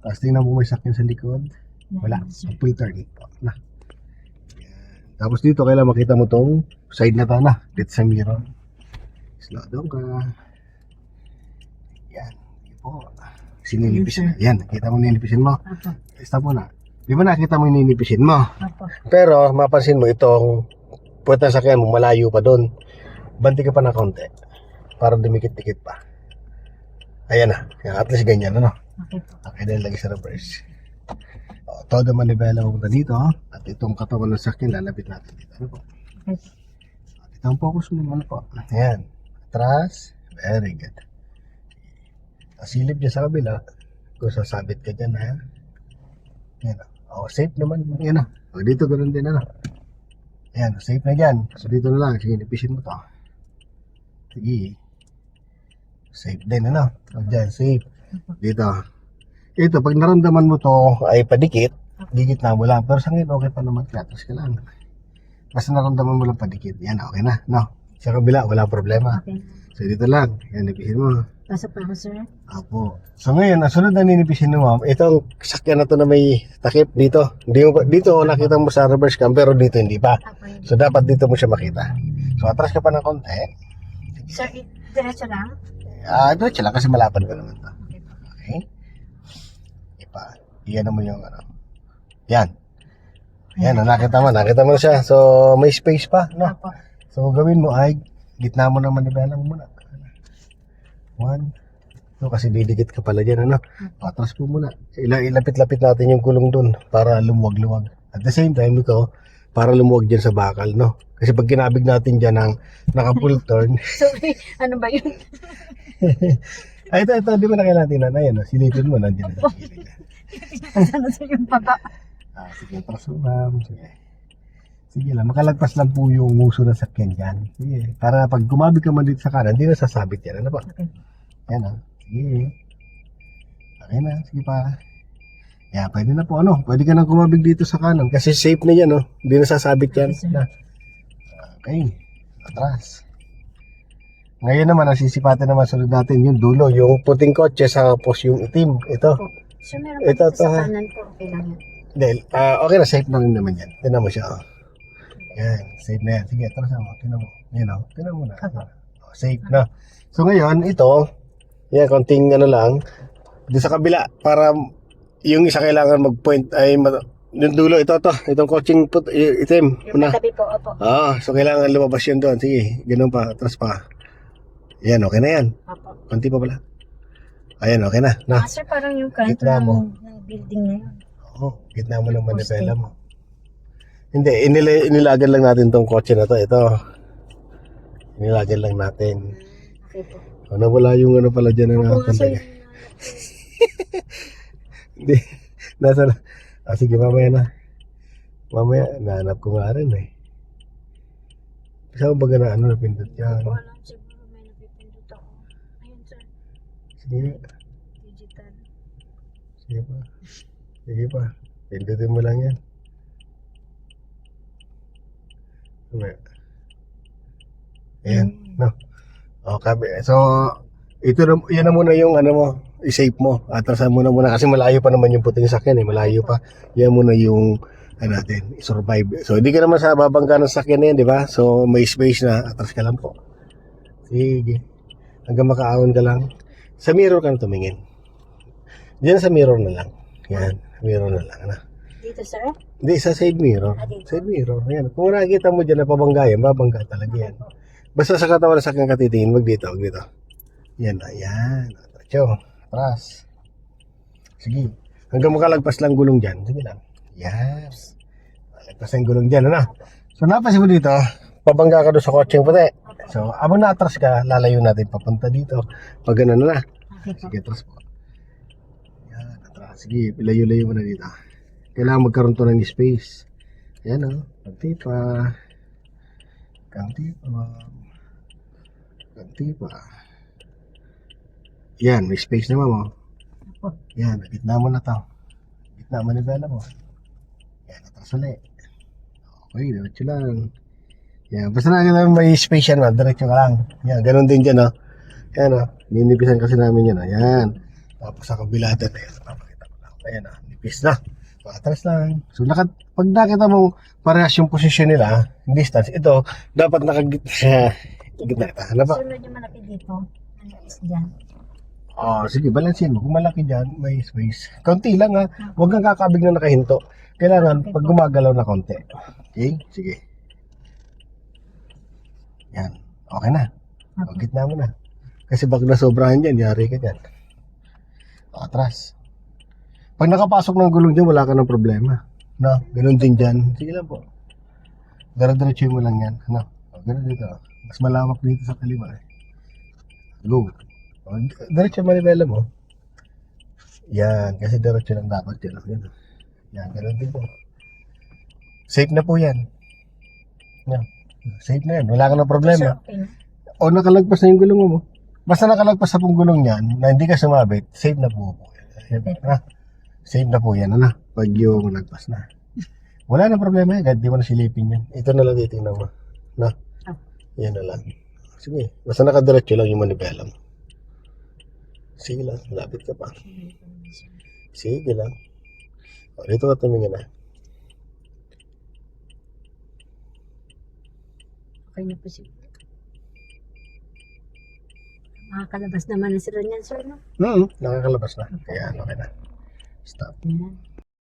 Tapos tingnan mo may sakyan sa likod. Wala. Full turn. Na. Yan. Tapos dito, kailangan makita mo tong side na to na. Dito sa mirror. Slow down ka. Yan. Po. Sinilipisin. Yan. Nakita mo nilipisin mo. Stop mo na. Di ba nakita mo yung nilipisin mo? Pero mapansin mo itong puwet ng sakyan mo malayo pa doon. Banti ka pa na konti. Para dumikit-dikit pa. Ayan na. At least ganyan, ano? Okay, dahil lagi sa reverse. Todo manibela pupunta dito. At itong katawan ng sakyan, lalapit natin dito. Ano po? Ito ang focus mo naman po. Ayan. Atras. Very good. Silip niya sa kabila. Kung sasabit ka dyan, ha? Ayan. Safe naman. Ayan na. Dito ganoon din, ano? Ayan, safe na dyan. So dito na lang. Sige, nipisin mo to. Sige. Safe din, ano? Diyan, safe. Dito. Ito, pag naramdaman mo to ay padikit, dikit na mo lang. Pero sa ngayon, okay pa naman. Katras ka lang. Basta naramdaman mo lang padikit. Yan, okay na. No? Sa kabila, wala problema. Okay. So dito lang. Yan, nipisin mo. Pasok pa ako, sir. Apo. So ngayon, nasunod na ninipisin mo, itong sakyan na to na may takip dito. Dito nakita mo sa reverse cam, pero dito hindi pa. So dapat dito mo siya makita. So atras ka pa ng konti. Sir, diretso lang? Diretso lang kasi malapad ka naman to. Okay? Iyan mo yung ano. Yan. Yan, nakita mo na siya. So may space pa, no? So gawin mo ay gitna mo naman ibala mo muna. 1. So kasi didikit ka pala dyan, ano? Patras po muna. Ilapit-lapit natin yung kulong dun para lumuwag-luwag. At the same time, ito, para lumuwag dyan sa bakal, no? Kasi pag kinabig natin dyan ng naka-full turn. Sorry, ano ba yun? Ito, di ba na kailangan tinan? Ayan, no? Silipin mo, nandiyan na. Ano sa yung baba? Sige, atras mo, ma'am. Sige lang, makalagpas lang po yung nguso ng sakyan dyan. Sige, para pag gumabig ka man dito sa kanan, hindi na sasabit yan. Ano ba? Okay. Yan, sige. Okay na, sige pa. Yan, pwede na po, ano? Pwede ka nang gumabig dito sa kanan. Kasi safe na yan, no? Hindi na sasabit yan. Okay, atras. Ngayon naman, nasisipatin naman sunod natin yung dulo. Yung puting kotse sa post yung itim. Ito. Sir, meron pa dito sa kanan po. Okay lang yan. Dahil, okay na, safe na rin naman yan. Tinan mo siya, oh. Yan, safe na yan. Sige, atras mo. Tinan mo. Yan, oh. Tinan mo na. Safe na. So ngayon, ito, yan, konting ano lang, doon sa kabila, para yung isa kailangan mag-point ay, yung dulo, itong coaching itim. Yung katabi po, opo. So kailangan lumabas yun doon. Sige, ganun pa, atras pa. Yan, okay na yan. Opo. Konti pa pala. Ayan, okay na. Na. Sir, parang yung kanto Gitna mo. ng building na yun. Gitna mo ng manipela mo. Hindi, inilagan lang natin tong kotse na to. Ito. Inilagan lang natin. Okay po. Nawala yung ano pala dyan na nakatanda. Hindi. Nasa na. Sige, mamaya na. Mamaya, nahanap ko nga rin eh. Saan ba na ano napindot yan? Wala, siguro may napipindot ako. Ayun, sir. Sige. Digital. Sige pa. Sige pa. Pindutin mo lang yan. Mamaya. Ayan. No. Okay. So, ito na, yan na muna yung ano mo, i-save mo. Atrasan mo na muna kasi malayo pa naman yung puting sakyan eh. Malayo pa. Yan muna yung natin, survive. So, hindi ka naman sa babangga ng sakyan na yan, di ba? So, may space na. Atras ka lang po. Sige. Hanggang makaahon ka lang. Sa mirror ka na tumingin. Diyan sa mirror na lang. Yan. Mirror na lang. Ano? Dito, sir? Hindi, sa side mirror. Side mirror. Yan. Kung nakikita mo dyan na pabangga yan, babangga talaga yan. Basta sa katawan na sakyan ka titingin, wag dito, wag dito. Yan, ayan. Atratyo. Atras. Sige. Hanggang makalagpas lang gulong dyan. Sige lang. Yes. Lagpas lang gulong dyan, ano? So, napasin mo dito, pabangga ka doon sa kotseng puti. So, abang na-atras ka, lalayo natin papunta dito. Pag gano'n na. Sige, atras po. Yan, atras. Sige, layo-layo mo na dito. Kailangan magkaroon to ng space. Yan, o. Kanti pa. Kanti pa. Kanti pa. Yan, may space naman mo. Yan, gitna mo na to. Gitna mo na bala mo. Yan, atras ulit. Okay, diretso lang. Yan, basta na may space yan, diretso ka lang. Yan, ganun din dyan, oh. Yan, oh. Ninipisan kasi namin yan, oh. Yan. Tapos sa kabila doon, ayan, papakita ko lang. Ayan na, nipis na. Atras lang. So, pag nakita mo parehas yung posisyon nila, distance, ito, dapat nakagitna siya. Gitna ito. Ano ba? Sunod yung malaki dito. Ano is dyan? Oh, sige, balansin mo. Kung malaki dyan, may space. Kaunti lang ha. Huwag kang kakabig na nakahinto. Kailangan, pag gumagalaw na konti. Okay? Sige. Yan. Okay na. O, gitna mo na. Kasi pag nasobrahan dyan, yari ka dyan. Atras. Pag nakapasok ng gulong dyan, wala ka ng problema. No? Ganun din dyan. Sige lang po. Dara-diretso mo lang yan. No? O, ganun dito. Mas malawak dito sa kaliwa eh. Go. O, diretso manibela mo. Yan. Kasi diretso lang dapat yan. Yan. Yan. Ganun din po. Safe na po yan. Yan. Safe na yan. Wala ka ng problema. Okay na. O nakalagpas na yung gulong mo. Basta nakalagpas sa pong gulong yan, na hindi ka sumabit, safe na po. Safe na po yan, ano? Pag yung nagpas na. Wala na problema yan, kahit di mo na silipin yan. Ito na lang titingnan mo. Na? Yan na lang. Sige, basta nakadiretso lang yung manibela mo. Sige lang, lapit ka pa. Sige lang. O, dito ka tumingin na. Okay na po siguro. Makakalabas naman na sila niyan, sir, no? Nakakalabas na. Kaya okay na. Stop. Ayan.